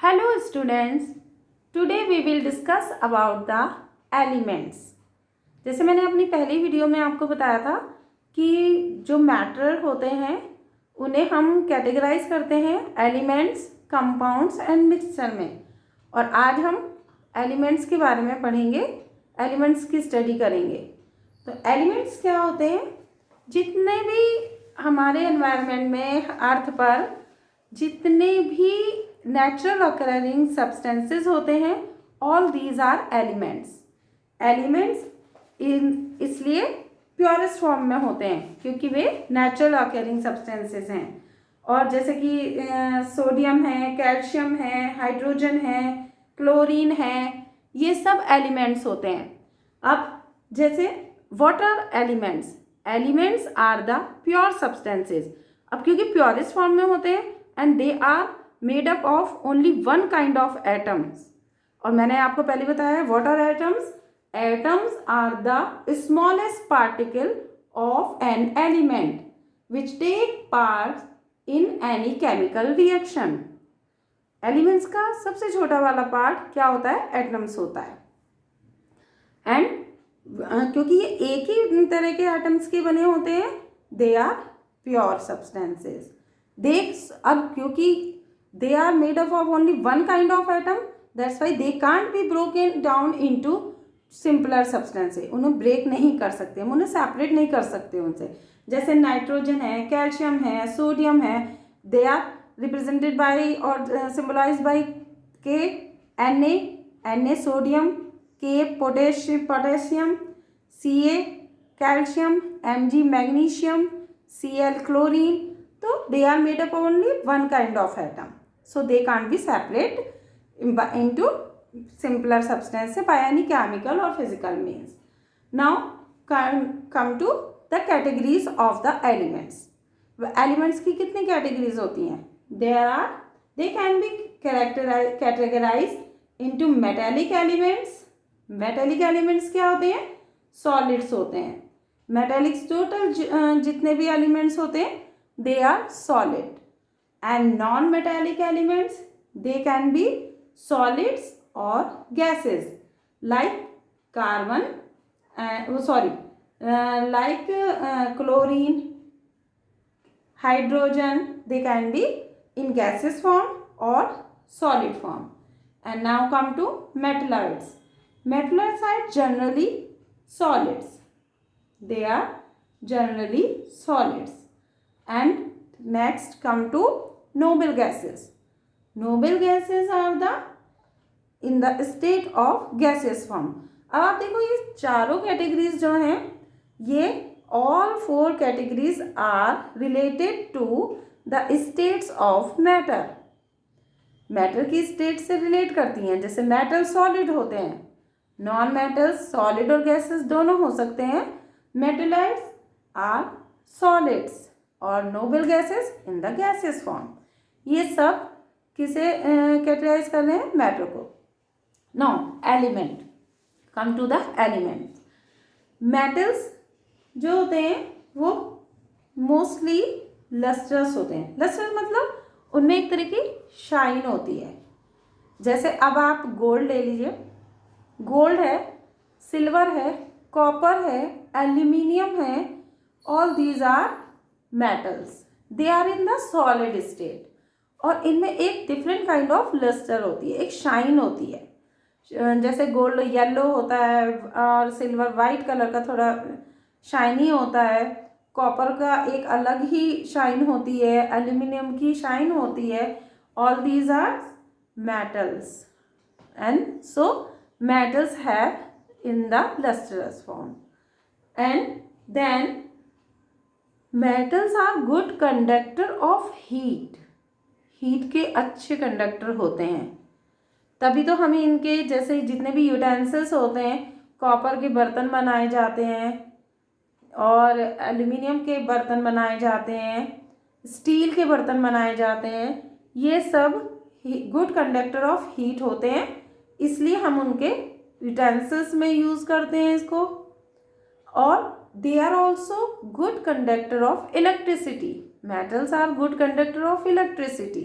Hello students, today we will discuss about the elements। जैसे मैंने अपनी पहली वीडियो में आपको बताया था कि जो मैटर होते हैं उन्हें हम कैटेगराइज करते हैं एलिमेंट्स, कंपाउंड्स एंड मिक्सचर में। और आज हम एलिमेंट्स के बारे में पढ़ेंगे, एलिमेंट्स की स्टडी करेंगे। तो एलिमेंट्स क्या होते हैं? जितने भी हमारे एनवायरनमेंट में अर्थ पर जितने भी नेचुरल ऑकरिंग सब्सटेंसेस होते हैं, all these are elements. Elements इसलिए प्योरेस्ट फॉर्म में होते हैं क्योंकि वे नेचुरल ऑकरिंग सब्सटेंसेस हैं। और जैसे कि सोडियम है, कैल्शियम है, हाइड्रोजन है, क्लोरीन है, ये सब एलिमेंट्स होते हैं। अब जैसे what are elements? Elements are the pure substances. अब क्योंकि प्योरेस्ट फॉर्म में होते हैं and they are made up of only one kind of atoms. और मैंने आपको पहले बताया what are atoms? Atoms are the smallest particle of an element which take part in any chemical reaction. Elements का सबसे छोटा वाला पार्ट क्या होता है? एटम्स होता है। एंड क्योंकि ये एक ही तरह के एटम्स के बने होते हैं, दे आर प्योर सब्सटेंसेस। अब क्योंकि they are made up of only one kind of atom, that's why they can't be broken down into simpler substances। उन्हें ब्रेक नहीं कर सकते, हम उन्हें सेपरेट नहीं कर सकते उनसे। जैसे नाइट्रोजन है, कैल्शियम है, सोडियम है, दे आर रिप्रेजेंटेड बाय और symbolized by Na sodium, K potassium, Ca calcium, Mg magnesium, Cl chlorine. तो they are made up of only one kind of atom, so they can't be separate into simpler substances by any chemical or physical means. Now come to the categories of the elements. Elements की कितनी categories होती हैं? They can be categorized into metallic elements. Metallic elements क्या होते हैं? Solids होते हैं। Metallics total जितने भी elements होते हैं they are solid, and non-metallic elements, they can be solids or gases like carbon like chlorine, hydrogen, they can be in gaseous form or solid form. And now come to metalloids. Metalloids are generally solids, they are generally solids. And next come to noble gases. Noble gases are in the state of gaseous form. अब आप देखो ये चारों categories जो हैं, ये all four categories are related to the states of matter. Matter की state से रिलेट करती हैं। जैसे मेटल सॉलिड होते हैं, नॉन मेटल्स सॉलिड और गैसेस दोनों हो सकते हैं। मेटलाइड्स आर सॉलिड्स और noble gases in the gases form. ये सब किसे कैटेगराइज कर रहे हैं? मैटर को। No element, come to the element. Metals जो होते हैं वो मोस्टली लस्ट्रस होते हैं। लस्ट्रस मतलब उनमें एक तरह की शाइन होती है। जैसे अब आप गोल्ड ले लीजिए, गोल्ड है, सिल्वर है, कॉपर है, एल्यूमिनियम है, all these are metals, they are in the solid state। और इनमें एक डिफरेंट काइंड ऑफ लस्टर होती है, एक शाइन होती है। जैसे गोल्ड येलो होता है और सिल्वर वाइट कलर का थोड़ा शाइनी होता है, कॉपर का एक अलग ही शाइन होती है, एल्यूमिनियम की शाइन होती है। All these are metals, and so metals have in the lustrous form। and then metals are good conductor of heat. Heat के अच्छे कंडक्टर होते हैं, तभी तो हमें इनके जैसे जितने भी यूटेंसिल्स होते हैं, कॉपर के बर्तन बनाए जाते हैं और एल्यूमिनियम के बर्तन बनाए जाते हैं, स्टील के बर्तन बनाए जाते हैं। ये सब गुड कंडक्टर ऑफ हीट होते हैं, इसलिए हम उनके यूटेंसिल्स में यूज़ करते हैं इसको। और they are also good conductor of electricity. Metals are good conductor of electricity.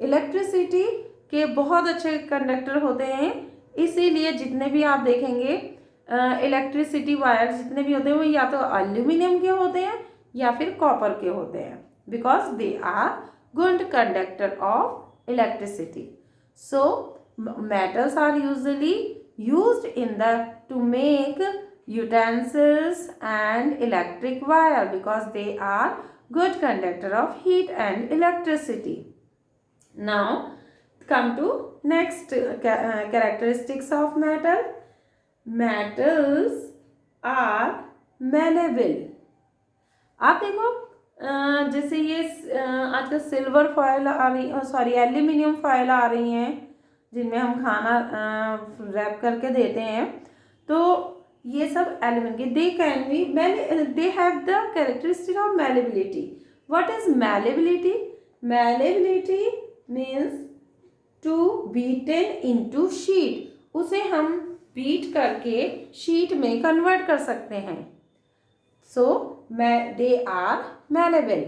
Electricity के बहुत अच्छे कंडक्टर होते हैं, इसीलिए जितने भी आप देखेंगे इलेक्ट्रिसिटी वायर जितने भी होते हैं वो या तो एल्यूमिनियम के होते हैं या फिर कॉपर के होते हैं, because they are good conductor of electricity. So metals are usually used in the to make utensils and electric wire because they are good conductor of heat and electricity. Now come to next characteristics of metal. Metals are malleable. आप देखो जैसे ये आजकल silver foil आ रही, sorry aluminium foil आ रही हैं जिनमें हम खाना रैप करके देते हैं, तो ये सब एलिमेंट के they can be they have the characteristic of malleability. What is malleability? Malleability means to beaten into sheet. उसे हम बीट करके शीट में कन्वर्ट कर सकते हैं. So they are malleable.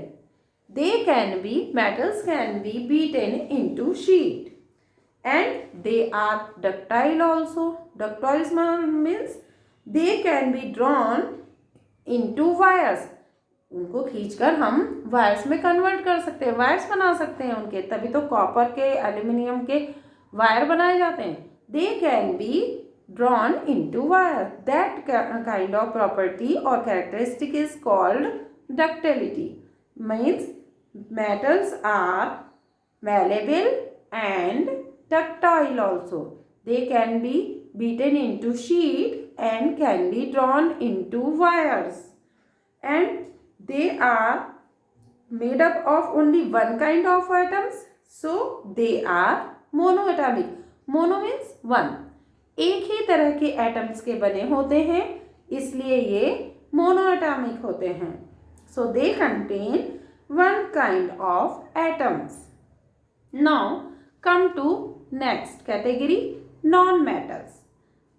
They can be metals can be beaten into sheet. And they are ductile also. Ductile means they can be drawn into wires. उनको खींचकर हम वायर्स में कन्वर्ट कर सकते हैं, वायर्स बना सकते हैं उनके. तभी तो कॉपर के एल्यूमिनियम के वायर बनाए जाते हैं. They can be drawn into wire. That kind of property or characteristic is called ductility. Means metals are malleable and ductile also. They can be beaten into sheet and can be drawn into wires. And they are made up of only one kind of atoms. So they are monoatomic. Mono means one. एक ही तरह के atoms के बने होते हैं, इसलिए ये monoatomic होते हैं. So they contain one kind of atoms. Now come to next category non metals.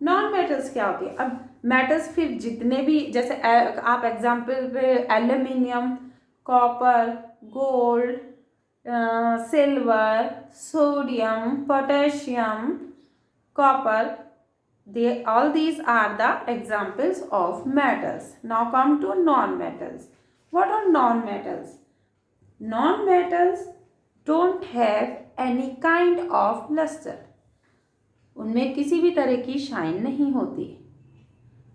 Non metals क्या होती है? अब मेटल्स फिर जितने भी, जैसे आप एग्जाम्पल पे aluminium, copper, gold, silver, sodium, potassium, copper, they all these are the examples of metals. Now come to non metals. What are non metals? Non metals don't have any kind of luster. उनमें किसी भी तरह की shine नहीं होती.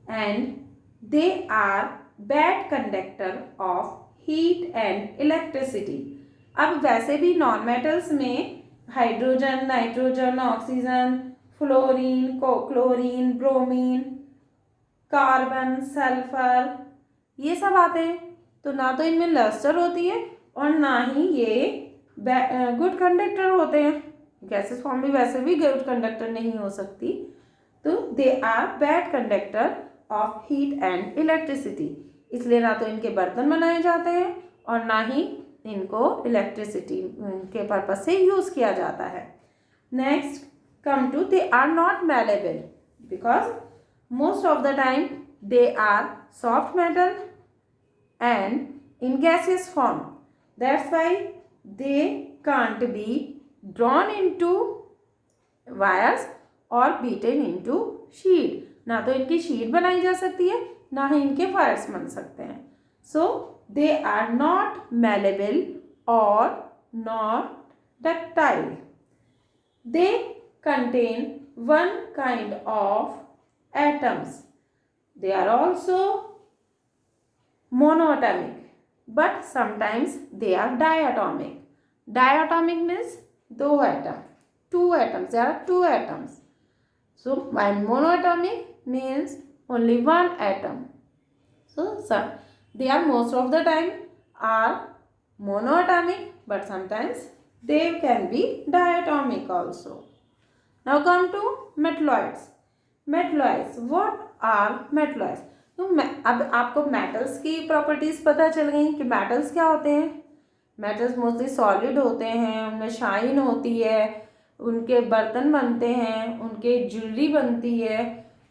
And they are bad conductor of heat and electricity. अब वैसे भी नॉन मेटल्स में hydrogen, nitrogen, oxygen, fluorine, chlorine, bromine, carbon, sulphur, ये सब आते हैं. तो ना तो इनमें लस्टर होती है और ना ही ये गुड कंडक्टर होते हैं. गैसेस फॉर्म भी वैसे भी गुड कंडक्टर नहीं हो सकती. तो they are bad conductor of heat and electricity. इसलिए ना तो इनके बर्तन बनाए जाते हैं और ना ही इनको इलेक्ट्रिसिटी के पर्पज से यूज़ किया जाता है. Next come to they are not malleable because most of the time they are soft metal and in gaseous form. That's why they can't be drawn into wires or beaten into sheet. ना तो इनकी sheet बनाई जा सकती है ना ही इनके wires बन सकते हैं. So they are not malleable or not ductile. They contain one kind of atoms. They are also monoatomic, but sometimes they are diatomic. Diatomic means दो atom, two atoms. There are two atoms. So when monoatomic means only one atom. So they are most of the time are monoatomic, but sometimes they can be diatomic also. Now come to metalloids. Metalloids. What are metalloids? तो अब आपको metals की properties पता चल गई कि metals क्या होते हैं. मेटल्स मोस्टली सॉलिड होते हैं, उनमें शाइन होती है, उनके बर्तन बनते हैं, उनके ज्वेलरी बनती है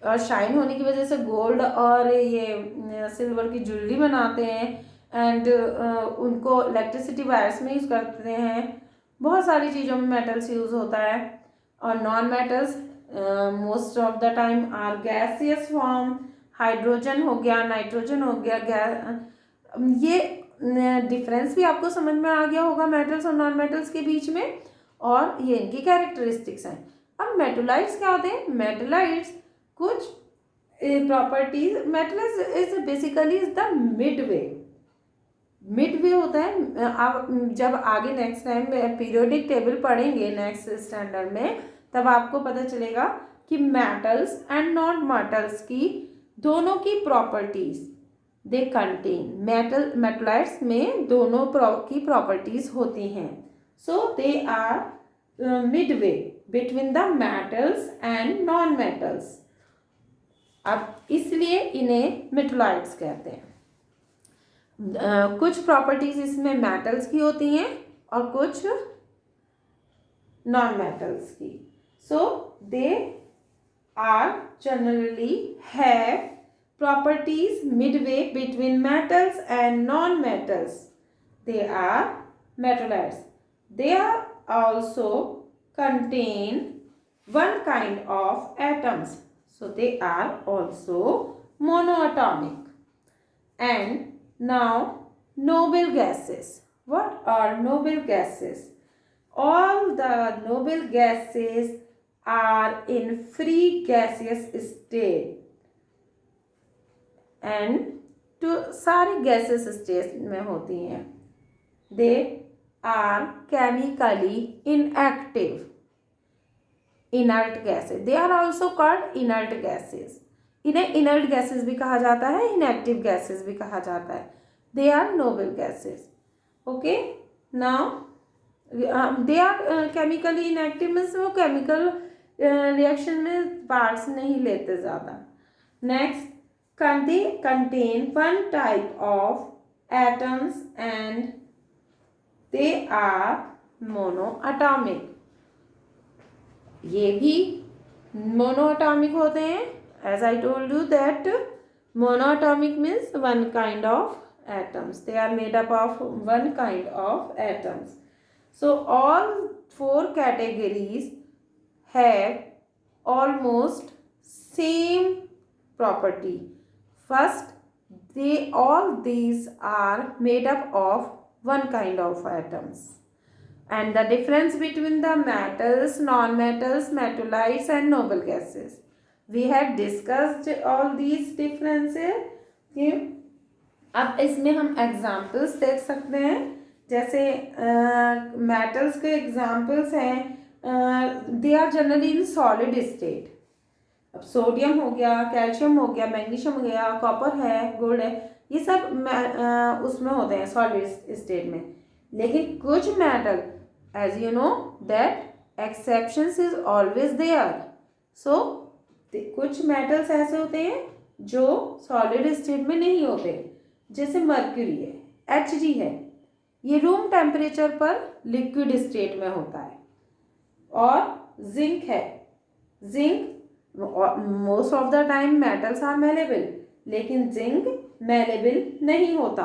और शाइन होने की वजह से गोल्ड और ये सिल्वर की ज्वेलरी बनाते हैं. एंड उनको इलेक्ट्रिसिटी वायर्स में यूज़ करते हैं बहुत सारी चीज़ों में मेटल्स यूज़ होता है। और non metals most of the time are gaseous form, hydrogen हो गया, नाइट्रोजन हो गया, ये डिफरेंस भी आपको समझ में आ गया होगा मेटल्स और नॉन मेटल्स के बीच में, और ये इनकी कैरेक्टरिस्टिक्स हैं। अब मेटलाइट्स क्या होते हैं? मेटलाइट्स कुछ properties, metal is basically is the mid way होता है। आप जब आगे नेक्स्ट टाइम पीरियोडिक टेबल पढ़ेंगे नेक्स्ट स्टैंडर्ड में, तब आपको पता चलेगा कि मेटल्स एंड नॉन मेटल्स की दोनों की प्रॉपर्टीज दे कंटेन, मेटलाइट्स में दोनों की प्रॉपर्टीज होती हैं। So they are midway between the metals and non metals. अब इसलिए इन्हें मेटलाइट्स कहते हैं। कुछ प्रॉपर्टीज इसमें मेटल्स की होती हैं और कुछ नॉन मेटल्स की। So they are generally have properties midway between metals and non-metals. They are metallites. They are also contain one kind of atoms. So they are also monoatomic. And now noble gases. What are noble gases? All the noble gases are in free gaseous state. And to सारी gases state में होती हैं। They are chemically inactive, inert gases. They are also called inert gases. इन्हें inert gases भी कहा जाता है, inactive gases भी कहा जाता है। They are noble gases. Okay, now they are chemically inactive means वो केमिकल रिएक्शन में पार्ट्स नहीं लेते ज़्यादा। Next, they contain one type of atoms and they are monoatomic. ये भी monoatomic होते हैं। As I told you that monoatomic means one kind of atoms. They are made up of one kind of atoms. So all four categories have almost same property. First, all these are made up of one kind of atoms. And the difference between the metals, non-metals, metallites and noble gases. We have discussed all these differences. अब इसमें हम examples देख सकते हैं। जैसे metals के examples हैं, they are generally in solid state. अब सोडियम हो गया, कैल्शियम हो गया, मैग्नीशियम हो गया, कॉपर है, गोल्ड है, ये सब उसमें होते हैं सॉलिड स्टेट में। लेकिन कुछ metal, as you know that exceptions is always there. So कुछ मेटल्स ऐसे होते हैं जो सॉलिड स्टेट में नहीं होते, जैसे मर्क्यूरी है, Hg है, ये रूम टेम्परेचर पर लिक्विड स्टेट में होता है। और जिंक है, zinc most of the time metals are malleable, लेकिन जिंक मेलेबल नहीं होता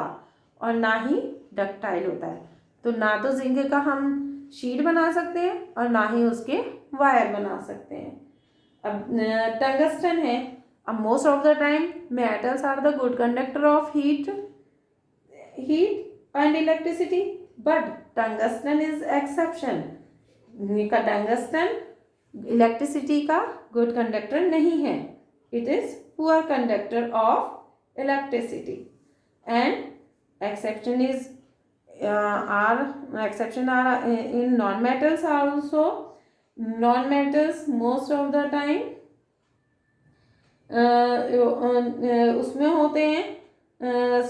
और ना ही डक्टाइल होता है। तो ना तो जिंक का हम शीट बना सकते हैं और ना ही उसके वायर बना सकते हैं। अब टंगस्टन है। अब most of the time metals are the good conductor of heat and electricity, but tungsten is exception. Tungsten electricity का गुड कंडक्टर नहीं है, it is poor conductor of electricity. And exception are in non metals also. Non metals most of the time उसमें होते हैं,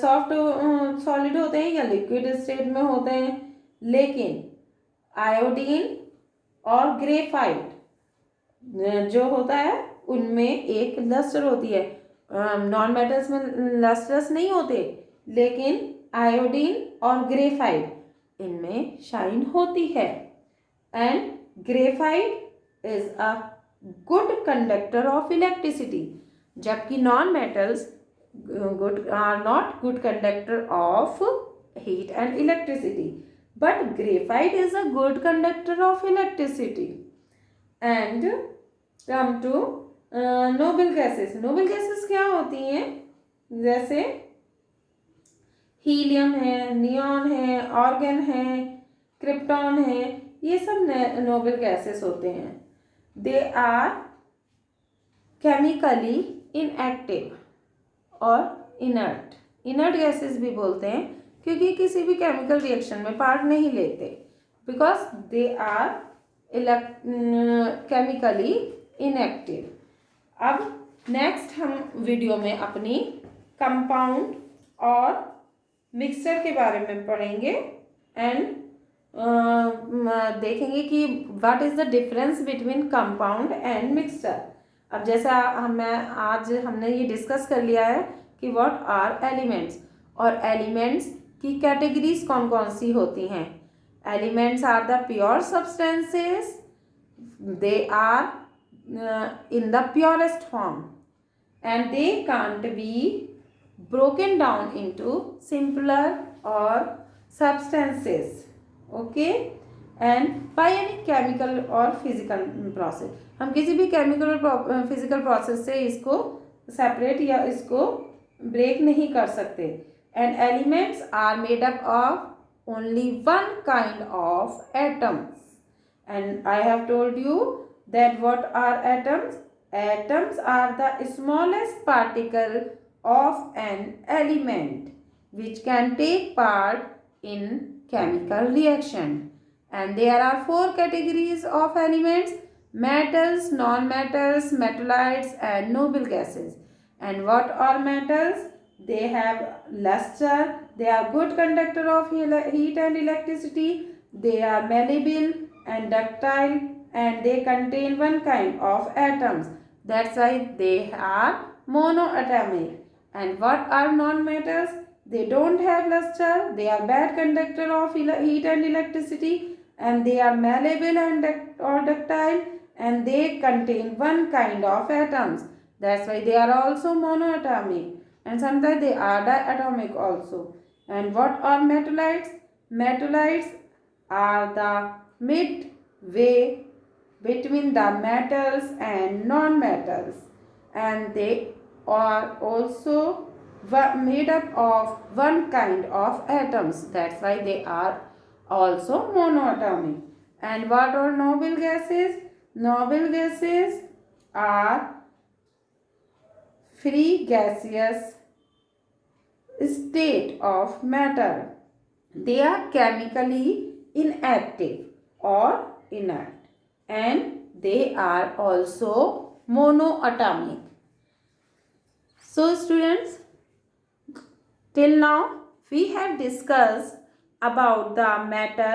soft solid होते हैं या liquid state में होते हैं। लेकिन आयोडीन और ग्रेफाइट जो होता है उनमें एक लस्टर होती है। नॉन मेटल्स में लस्टर्स नहीं होते, लेकिन आयोडीन और ग्रेफाइट इनमें शाइन होती है। And graphite is a good conductor of electricity, जबकि non metals are not good conductor of heat and electricity. but graphite is a good conductor of electricity. And come to noble gases. Noble gases क्या होती हैं? जैसे helium है, neon है, organ है, krypton है, ये सब नोबल गैसेस होते हैं. दे आर केमिकली इनएक्टिव और इनर्ट. इनर्ट गैसेस भी बोलते हैं क्योंकि किसी भी केमिकल रिएक्शन में पार्ट नहीं लेते, because they are chemically inactive. अब नेक्स्ट हम वीडियो में अपनी कंपाउंड और मिक्सचर के बारे में पढ़ेंगे एंड देखेंगे कि what is the difference between compound and mixture. अब जैसा हमने ये डिस्कस कर लिया है कि व्हाट आर एलिमेंट्स, और एलिमेंट्स की कैटेगरीज कौन कौन सी होती हैं. Elements are the pure substances. They are in the purest form and they can't be broken down into simpler or substances, okay, and by any chemical or physical process. हम किसी भी chemical और physical process से इसको separate या इसको break नहीं कर सकते. And elements are made up of only one kind of atoms. And I have told you that what are atoms? Atoms are the smallest particle of an element which can take part in chemical reaction. And there are 4 categories of elements: metals, non-metals, metallites and noble gases. And what are metals? They have luster, they are good conductor of heat and electricity, they are malleable and ductile, and they contain one kind of atoms. That's why they are monoatomic. And what are non-metals? They don't have luster, they are bad conductor of heat and electricity, and they are malleable and or ductile, and they contain one kind of atoms. That's why they are also monoatomic, and sometimes they are diatomic also. And what are metallites? Metallites are the midway between the metals and non-metals, and they are also made up of one kind of atoms. That's why they are also monoatomic. And what are noble gases? Noble gases are free gaseous state of matter. They are chemically inactive or inert, and they are also monoatomic. So students, till now we have discussed about the matter,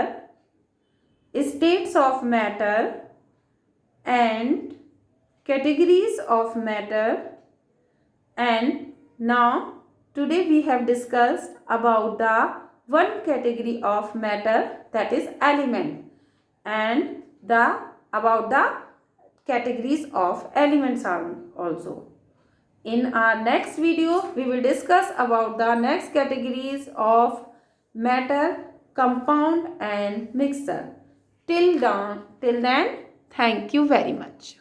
states of matter and categories of matter, and now today we have discussed about the one category of matter, that is element, and about the categories of elements also. In our next video, we will discuss about the next categories of matter, compound and mixture. Till then, thank you very much.